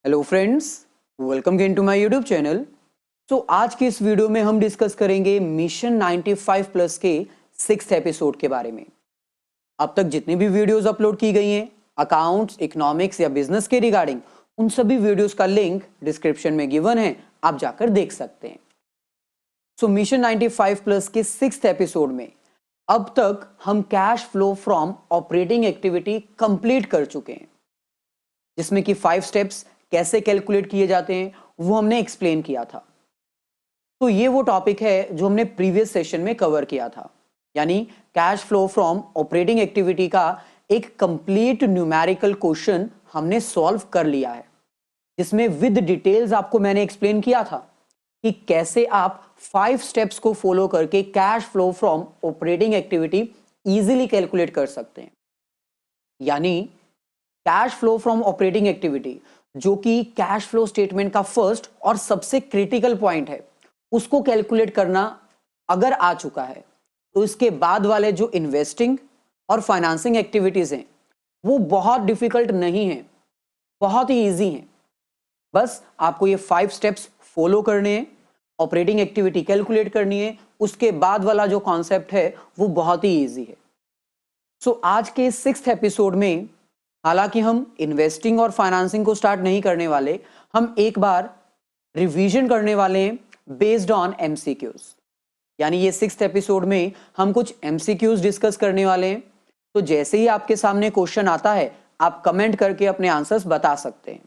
Hello friends, welcome again to my YouTube channel. आज की इस वीडियो में हम डिस्कस करेंगे मिशन 95 प्लस के 6th एपिसोड के बारे में। अब तक जितनी भी वीडियोस अपलोड की गई हैं अकाउंट्स, इकोनॉमिक्स या बिजनेस के रिगार्डिंग, उन सभी वीडियोस का लिंक डिस्क्रिप्शन में गिवन है, आप जाकर देख सकते हैं। मिशन 95 प्लस के 6th एपिसोड में अब तक हम cash flow from operating activity complete कर चुके हैं, जिसमें कि 5 स्टेप्स कैसे कैलकुलेट किए जाते हैं वो हमने एक्सप्लेन किया था। तो ये वो टॉपिक है जो हमने प्रीवियस सेशन में कवर किया था, यानी cash flow from operating activity का एक कंप्लीट न्यूमेरिकल क्वेश्चन हमने सॉल्व कर लिया है, जिसमें विद डिटेल्स आपको मैंने एक्सप्लेन किया था कि कैसे आप 5 स्टेप्स को फॉलो करके cash flow from operating activity easily calculate कर सकते हैं। यानी cash flow from operating activity, जो कि कैश फ्लो स्टेटमेंट का फर्स्ट और सबसे क्रिटिकल पॉइंट है, उसको कैलकुलेट करना अगर आ चुका है तो इसके बाद वाले जो इन्वेस्टिंग और फाइनेंसिंग एक्टिविटीज हैं वो बहुत डिफिकल्ट नहीं है, बहुत ही इजी हैं। बस आपको ये 5 स्टेप्स फॉलो करने हैं, ऑपरेटिंग एक्टिविटी कैलकुलेट करनी है, उसके बाद वाला जो कॉन्सेप्ट है वो बहुत ही इजी है। आज के 6th एपिसोड में हालांकि हम इन्वेस्टिंग और फाइनेंसिंग को स्टार्ट नहीं करने वाले, हम एक बार रिवीजन करने वाले हैं बेस्ड ऑन एमसीक्यूज। यानी ये 6th एपिसोड में हम कुछ एमसीक्यूज डिस्कस करने वाले हैं। तो जैसे ही आपके सामने क्वेश्चन आता है आप कमेंट करके अपने आंसर्स बता सकते हैं।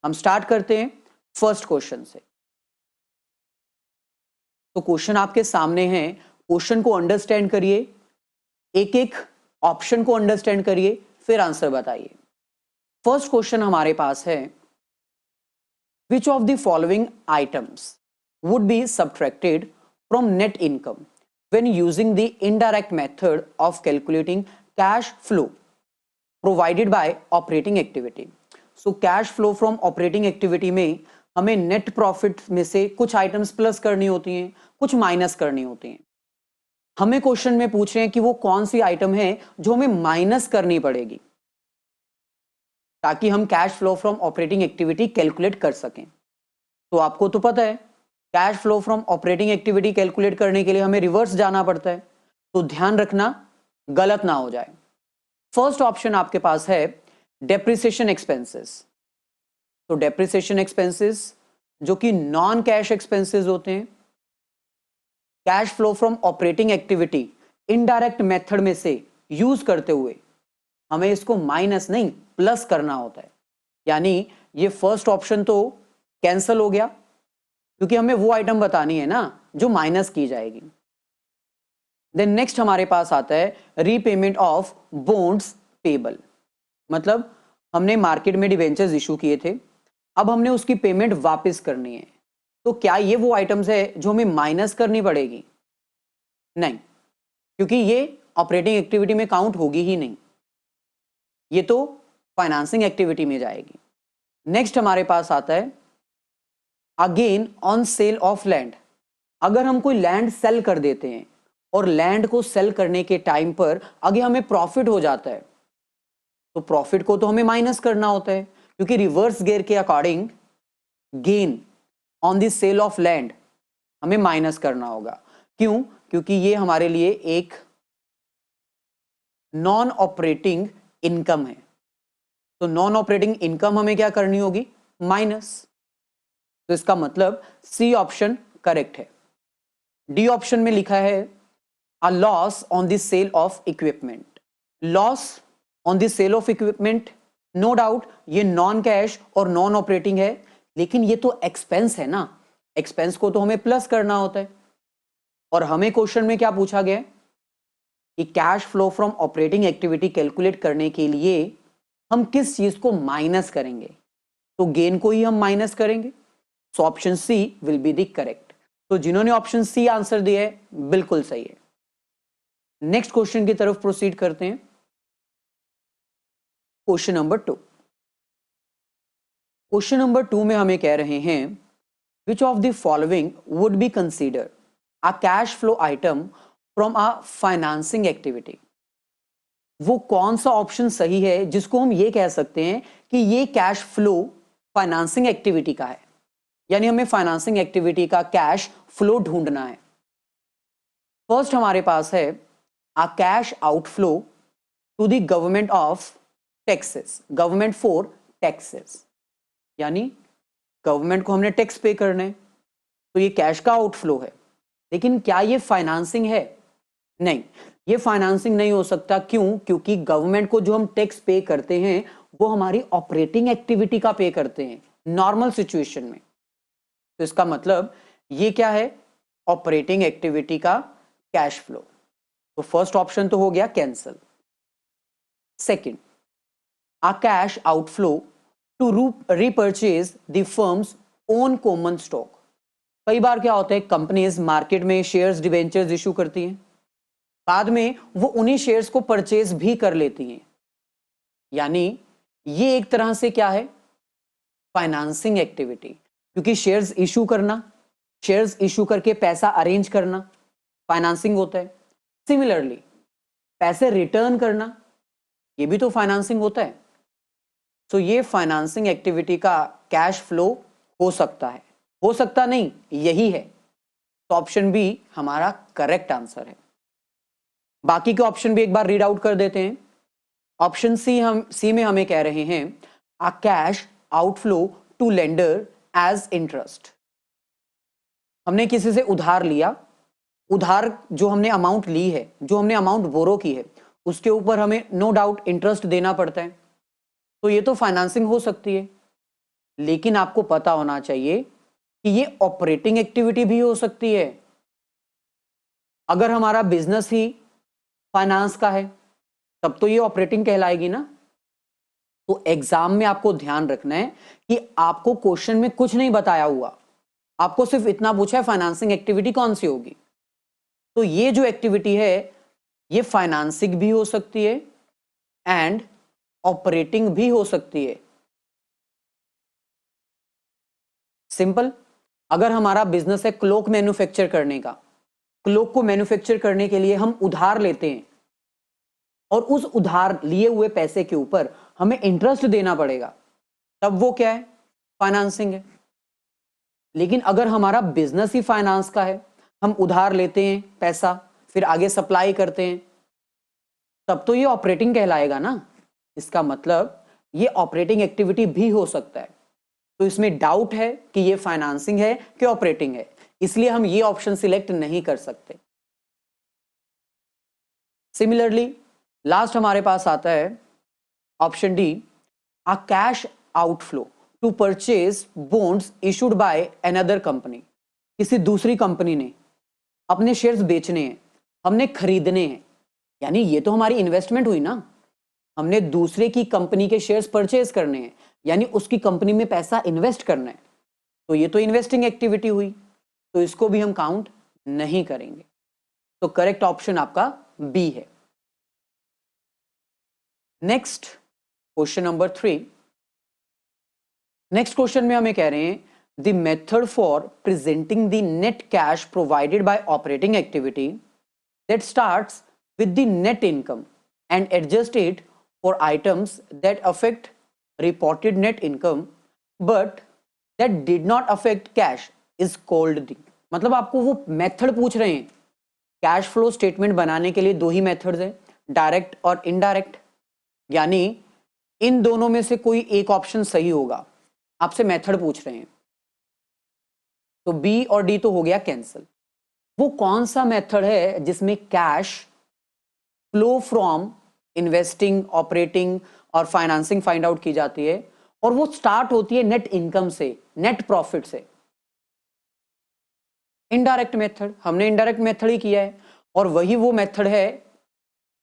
हम स्टार्ट करते हैं फर्स्ट क्वेश्चन से। तो क्वेश्चन आपके सामने है, क्वेश्चन को अंडरस्टैंड करिए, एक एक ऑप्शन को अंडरस्टैंड करिए, फिर आंसर बताइए। फर्स्ट क्वेश्चन हमारे पास है, विच of the following items would be subtracted from net income when using the indirect method of calculating cash flow provided by operating activity. Cash flow from operating activity में हमें net profit में से कुछ items plus करनी होती हैं, कुछ minus करनी होती हैं। हमें क्वेश्चन में पूछ रहे हैं कि वो कौन सी आइटम है जो हमें माइनस करनी पड़ेगी ताकि हम cash flow from operating activity calculate कर सकें। तो आपको तो पता है cash flow from operating activity calculate करने के लिए हमें रिवर्स जाना पड़ता है, तो ध्यान रखना गलत ना हो जाए। फर्स्ट ऑप्शन आपके पास है डेप्रिसिएशन एक्सपेंसेस। तो डेप्रिसिएशन एक्सपेंसेस जो कि नॉन कैश एक्सपेंसेस होते हैं, cash flow from operating activity indirect method में से यूज करते हुए हमें इसको माइनस नहीं प्लस करना होता है। यानी ये फर्स्ट ऑप्शन तो कैंसिल हो गया, क्योंकि हमें वो आइटम बतानी है ना जो माइनस की जाएगी। देन नेक्स्ट हमारे पास आता है रीपेमेंट ऑफ बॉन्ड्स पेबल। मतलब हमने मार्केट में डिवेंचर्स इशू किए थे, अब हमने उसकी पेमेंट वापस करनी है। तो क्या ये वो आइटम्स है जो हमें माइनस करनी पड़ेगी? नहीं, क्योंकि ये ऑपरेटिंग एक्टिविटी में काउंट होगी ही नहीं, ये तो फाइनेंसिंग एक्टिविटी में जाएगी। नेक्स्ट हमारे पास आता है again on sale of land. अगर हम कोई लैंड सेल कर देते हैं और लैंड को सेल करने के टाइम पर आगे हमें प्रॉफिट हो जाता है, तो प्रॉफिट को तो हमें माइनस करना होता है, क्योंकि रिवर्स गियर के according gain on the sale of land हमें माइनस करना होगा। क्यों? क्योंकि ये हमारे लिए एक नॉन ऑपरेटिंग इनकम है। तो नॉन ऑपरेटिंग इनकम हमें क्या करनी होगी? माइनस। तो इसका मतलब सी ऑप्शन करेक्ट है। डी ऑप्शन में लिखा है a loss on the sale of equipment. Loss on the sale of equipment, no doubt ये नॉन कैश और नॉन ऑपरेटिंग है, लेकिन ये तो एक्सपेंस है ना, एक्सपेंस को तो हमें प्लस करना होता है। और हमें क्वेश्चन में क्या पूछा गया कि cash flow from operating activity calculate करने के लिए हम किस चीज को माइनस करेंगे? तो गेन को ही हम माइनस करेंगे। So option C will be the correct. तो जिन्होंने ऑप्शन सी आंसर दिया है बिल्कुल सही है। नेक्स्ट क्वेश्चन की तरफ प्रोसीड करते हैं। Question number 2। क्वेश्चन नंबर 2 में हमें कह रहे हैं विच of the following would be consider a cash flow item from a financing activity. वो कौन सा ऑप्शन सही है जिसको हम ये कह सकते हैं कि ये कैश फ्लो फाइनेंसिंग एक्टिविटी का है, यानी हमें फाइनेंसिंग एक्टिविटी का कैश फ्लो ढूंढना है। फर्स्ट हमारे पास है a cash outflow to the government of taxes, government for taxes, यानी गवर्नमेंट को हमने टैक्स पे करने, तो ये कैश का आउटफ्लो है। लेकिन क्या ये फाइनेंसिंग है? नहीं, ये फाइनेंसिंग नहीं हो सकता। क्यों? क्योंकि गवर्नमेंट को जो हम टैक्स पे करते हैं वो हमारी ऑपरेटिंग एक्टिविटी का पे करते हैं नॉर्मल सिचुएशन में। तो इसका मतलब ये क्या है? ऑपरेटिंग एक्टिविटी का कैश फ्लो। तो फर्स्ट ऑप्शन तो हो गया cancel. Second, a cash outflow to repurchase the firm's own common stock. कई बार क्या होता है, कंपनीज मार्केट में शेयर्स डिबेंचर्स इशू करती हैं, बाद में वो उन्हीं शेयर्स को परचेज भी कर लेती हैं, यानी ये एक तरह से क्या है? Financing activity. क्योंकि शेयर्स इशू करना, शेयर्स इशू करके पैसा अरेंज करना फाइनेंसिंग होता है। सिमिलरली पैसे रिटर्न करना, ये भी तो फाइनेंसिंग होता है। तो ये फाइनेंसिंग एक्टिविटी का कैश फ्लो हो सकता है, हो सकता नहीं, यही है। तो ऑप्शन बी हमारा करेक्ट आंसर है। बाकी के ऑप्शन भी एक बार रीड आउट कर देते हैं। ऑप्शन सी में हमें कह रहे हैं a cash outflow to lender as interest. हमने किसी से उधार लिया, उधार जो हमने अमाउंट ली है, जो हमने अमाउंट बोरो की है, उसके ऊपर हमें नो डाउट इंटरेस्ट देना पड़ता है। तो ये तो फाइनेंसिंग हो सकती है, लेकिन आपको पता होना चाहिए कि ये ऑपरेटिंग एक्टिविटी भी हो सकती है। अगर हमारा बिजनेस ही फाइनेंस का है तब तो ये ऑपरेटिंग कहलाएगी ना। तो एग्जाम में आपको ध्यान रखना है कि आपको क्वेश्चन में कुछ नहीं बताया हुआ, आपको सिर्फ इतना पूछा है फाइनेंसिंग एक्टिविटी कौन सी होगी। तो ये जो एक्टिविटी है ये फाइनेंसिंग भी हो सकती है एंड ऑपरेटिंग भी हो सकती है। सिंपल, अगर हमारा बिजनेस है क्लोक मैन्युफैक्चर करने का, क्लोक को मैन्युफैक्चर करने के लिए हम उधार लेते हैं और उस उधार लिए हुए पैसे के ऊपर हमें इंटरेस्ट देना पड़ेगा, तब वो क्या है? फाइनेंसिंग है। लेकिन अगर हमारा बिजनेस ही फाइनेंस का है, हम उधार लेते हैं पैसा, फिर आगे सप्लाई करते हैं, तब तो ये ऑपरेटिंग कहलाएगा ना। इसका मतलब ये ऑपरेटिंग एक्टिविटी भी हो सकता है। तो इसमें डाउट है कि ये फाइनेंसिंग है कि ऑपरेटिंग है, इसलिए हम ये ऑप्शन सिलेक्ट नहीं कर सकते। सिमिलरली लास्ट हमारे पास आता है option D, a cash outflow to purchase bonds issued by another company. किसी दूसरी कंपनी ने अपने शेयर्स बेचने हैं, हमने खरीदने हैं, यानी ये तो हमारी इन्वेस्टमेंट हुई ना। हमने दूसरे की कंपनी के शेयर्स परचेज करने हैं, यानी उसकी कंपनी में पैसा इन्वेस्ट करना है, तो ये तो इन्वेस्टिंग एक्टिविटी हुई, तो इसको भी हम काउंट नहीं करेंगे। तो करेक्ट ऑप्शन आपका बी है। Next question number 3। Next question में हमें कह रहे हैं the method for presenting the net cash provided by operating activity that starts with the net income and adjust it for items that affect reported net income but that did not affect cash is called the. मतलब आपको वो method पूछ रहे हैं। Cash flow statement बनाने के लिए दो ही मेथड्स हैं, डायरेक्ट और इनडायरेक्ट, यानी इन दोनों में से कोई एक ऑप्शन सही होगा। आपसे मेथड पूछ रहे हैं, तो बी और डी तो हो गया कैंसिल। वो कौन सा मेथड है जिसमें cash flow from investing, operating और फाइनेंसिंग फाइंड आउट की जाती है, और वो स्टार्ट होती है नेट इनकम से, नेट प्रॉफिट से? Indirect method. हमने इनडायरेक्ट मेथड ही किया है, और वही वो मेथड है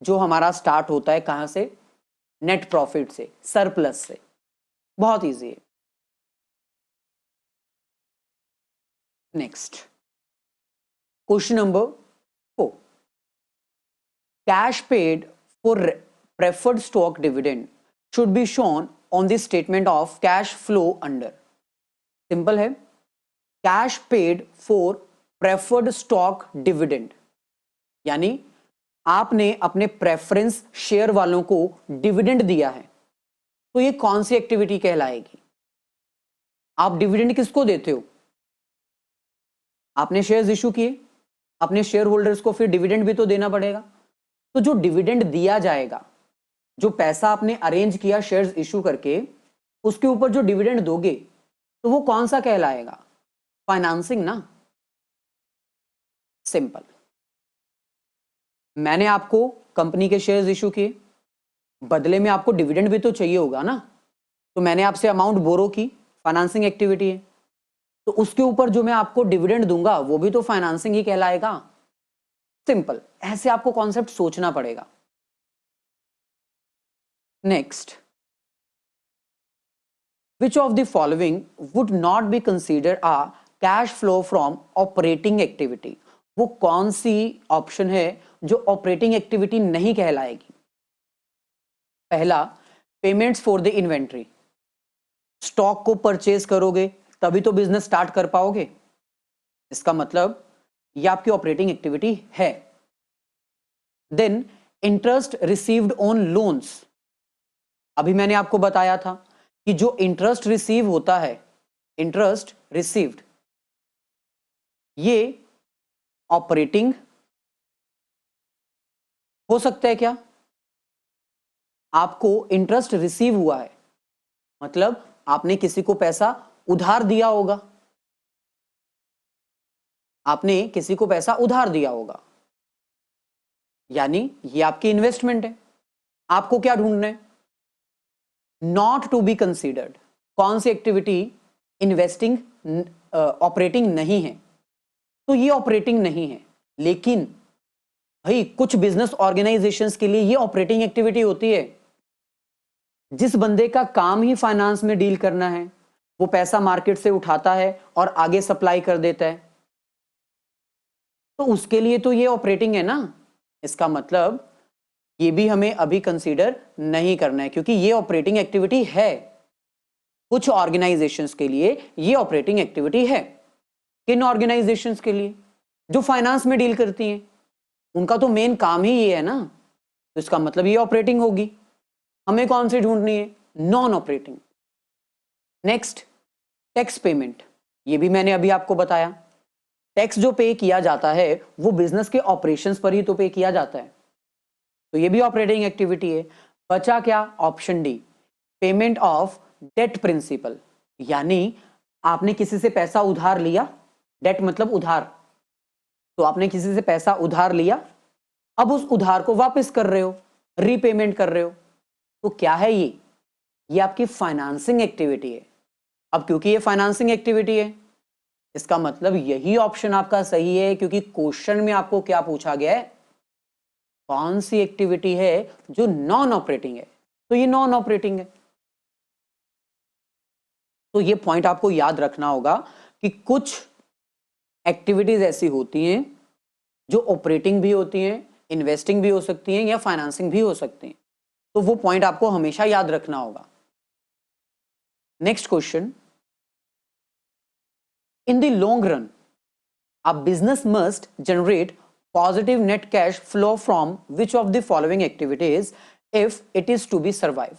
जो हमारा स्टार्ट होता है कहां से? नेट प्रॉफिट से, सरप्लस से। बहुत इजी है। Next question number 4। Cash paid for preferred stock dividend should be shown on the statement of cash flow under. Simple है, cash paid for preferred stock dividend, यानी आपने अपने प्रेफरेंस शेयर वालों को डिविडेंड दिया है, तो ये कौन सी एक्टिविटी कहलाएगी? आप डिविडेंड किसको देते हो? आपने शेयर्स इशू किए, अपने शेयर होल्डर्स को फिर डिविडेंड भी तो देना पड़ेगा। तो जो डिविडेंड दिया जाएगा, जो पैसा आपने अरेंज किया शेयर्स इशू करके, उसके ऊपर जो डिविडेंड दोगे तो वो कौन सा कहलाएगा? फाइनेंसिंग ना। सिंपल। मैंने आपको कंपनी के शेयर्स इशू किए, बदले में आपको डिविडेंड भी तो चाहिए होगा ना, तो मैंने आपसे अमाउंट बोरो की, फाइनेंसिंग एक्टिविटी है, तो उसके ऊपर जो मैं आपको डिविडेंड दूंगा वो भी तो फाइनेंसिंग ही कहलाएगा। सिंपल। ऐसे आपको कॉन्सेप्ट सोचना पड़ेगा। Next, which of the following would not be considered a cash flow from operating activity? वो कौन सी ऑप्शन है जो ऑपरेटिंग एक्टिविटी नहीं कहलाएगी? पहला, payments for the inventory. Stock को परचेज करोगे तभी तो बिजनेस स्टार्ट कर पाओगे, इसका मतलब ये आपकी ऑपरेटिंग एक्टिविटी है। Then interest received on loans. अभी मैंने आपको बताया था कि जो इंटरेस्ट रिसीव होता है, इंटरेस्ट रिसीव्ड, ये ऑपरेटिंग हो सकता है क्या? आपको इंटरेस्ट रिसीव हुआ है मतलब आपने किसी को पैसा उधार दिया होगा, आपने किसी को पैसा उधार दिया होगा, यानी ये आपकी इन्वेस्टमेंट है। आपको क्या ढूंढना है? Not to be considered. कौन सी एक्टिविटी इन्वेस्टिंग ऑपरेटिंग नहीं है? तो ये ऑपरेटिंग नहीं है, लेकिन भाई कुछ बिजनेस ऑर्गेनाइजेशंस के लिए ये ऑपरेटिंग एक्टिविटी होती है। जिस बंदे का काम ही फाइनेंस में डील करना है, वो पैसा मार्केट से उठाता है और आगे सप्लाई कर देता है, तो उसके लिए तो ये ऑपरेटिंग है ना। इसका मतलब ये भी हमें अभी कंसीडर नहीं करना है, क्योंकि ये ऑपरेटिंग एक्टिविटी है। कुछ ऑर्गेनाइजेशंस के लिए ये ऑपरेटिंग एक्टिविटी है। किन ऑर्गेनाइजेशंस के लिए? जो फाइनेंस में डील करती हैं, उनका तो मेन काम ही ये है ना, तो इसका मतलब ये ऑपरेटिंग होगी। हमें कौन सी ढूंढनी है? Non operating. Next, tax payment. ये भी मैंने अभी आपको बताया, टैक्स जो पे किया जाता है वो बिजनेस के ऑपरेशंस पर ही तो पे किया जाता है, तो ये भी ऑपरेटिंग एक्टिविटी है। बचा क्या? Option D, payment of debt principal, यानी आपने किसी से पैसा उधार लिया, डेट मतलब उधार, तो आपने किसी से पैसा उधार लिया, अब उस उधार को वापस कर रहे हो, रीपेमेंट कर रहे हो, तो क्या है ये आपकी फाइनेंसिंग एक्टिविटी है। अब क्योंकि ये फाइनेंसिंग एक्टिविटी है, इसका मतलब यही ऑप्शन आपका सही है, क्योंकि क्वेश्चन में आपको क्या पूछा गया है? कौन सी एक्टिविटी है जो नॉन ऑपरेटिंग है, तो ये नॉन ऑपरेटिंग है। तो ये पॉइंट आपको याद रखना होगा कि कुछ एक्टिविटीज ऐसी होती हैं जो ऑपरेटिंग भी होती हैं, इन्वेस्टिंग भी हो सकती हैं या फाइनेंसिंग भी हो सकती हैं, तो वो पॉइंट आपको हमेशा याद रखना होगा। Next question, in the long run a business must generate positive net cash flow from which of the following activities if it is to be survive?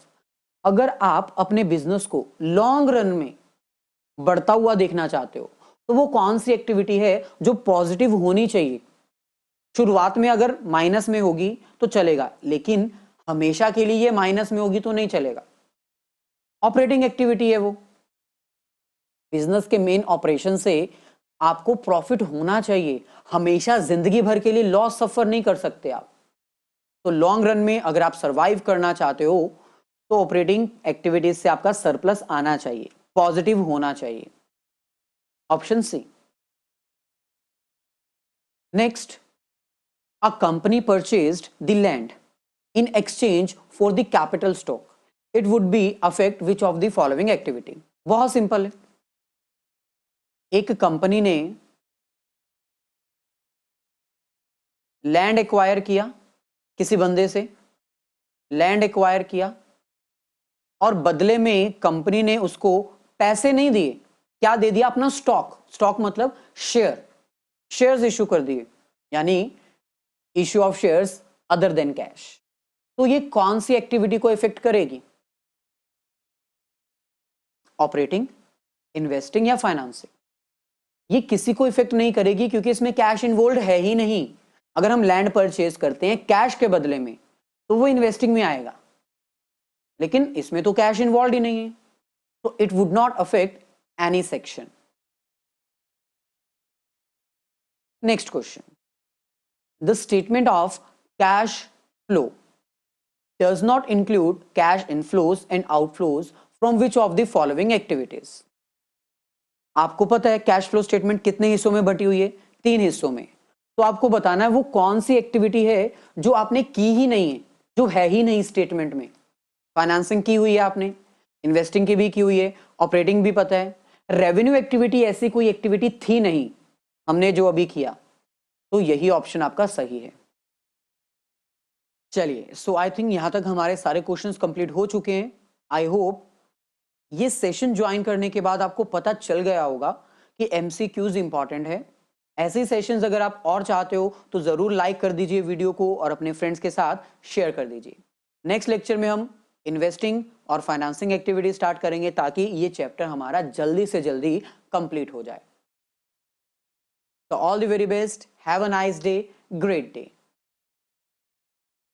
अगर आप अपने बिजनेस को लॉन्ग रन में बढ़ता हुआ देखना चाहते हो, तो वो कौन सी एक्टिविटी है जो पॉजिटिव होनी चाहिए? शुरुआत में अगर माइनस में होगी तो चलेगा, लेकिन हमेशा के लिए ये माइनस में होगी तो नहीं चलेगा। ऑपरेटिंग एक्टिविटी है वो। बिजनेस के मेन ऑपरेशन से आपको प्रॉफिट होना चाहिए, हमेशा जिंदगी भर के लिए लॉस सफर नहीं कर सकते आप। तो लॉन्ग रन में अगर आप सरवाइव करना चाहते हो तो ऑपरेटिंग एक्टिविटीज से आपका सरप्लस आना चाहिए, पॉजिटिव होना चाहिए। Option C. Next, a company purchased the land in exchange for the capital stock, it would be affect which of the following activity? बहुत सिंपल है। एक कंपनी ने लैंड एक्वायर किया, किसी बंदे से लैंड एक्वायर किया, और बदले में कंपनी ने उसको पैसे नहीं दिए, क्या दे दिया? अपना स्टॉक। स्टॉक मतलब शेयर, शेयर्स इशू कर दिए, यानी issue of shares other than cash. तो ये कौन सी एक्टिविटी को इफेक्ट करेगी? ऑपरेटिंग इन्वेस्टिंग या फाइनेंसिंग, ये किसी को इफेक्ट नहीं करेगी क्योंकि इसमें कैश इन्वॉल्व है ही नहीं। अगर हम लैंड परचेज करते हैं कैश के बदले में तो वो इन्वेस्टिंग में आएगा, लेकिन इसमें तो कैश इन्वॉल्व ही नहीं है, तो it would not affect any section. Next question, the statement of cash flow does not include cash inflows and outflows from which of the following activities? आपको पता है कैश फ्लो स्टेटमेंट कितने हिस्सों में बटी हुई है? 3 हिस्सों में। तो आपको बताना है वो कौन सी एक्टिविटी है जो आपने की ही नहीं है, जो है ही नहीं स्टेटमेंट में। फाइनेंसिंग की हुई है आपने, इन्वेस्टिंग की भी की हुई है, ऑपरेटिंग भी पता है, रेवेन्यू एक्टिविटी ऐसी कोई एक्टिविटी थी नहीं हमने जो अभी किया, तो यही ऑप्शन आपका सही है। चलिए, सो आई थिंक यहां तक हमारे सारे क्वेश्चंस कंप्लीट हो चुके हैं। आई होप ये सेशन ज्वाइन करने के बाद आपको पता चल गया होगा कि एमसीक्यूज इंपॉर्टेंट है। ऐसे सेशंस अगर आप और चाहते हो तो जरूर लाइक कर दीजिए वीडियो को और अपने फ्रेंड्स के साथ शेयर कर दीजिए। नेक्स्ट लेक्चर में हम इन्वेस्टिंग और फाइनेंसिंग एक्टिविटी स्टार्ट करेंगे ताकि ये चैप्टर हमारा जल्दी से जल्दी कंप्लीट हो जाए। तो all the very best, have a nice day, great day.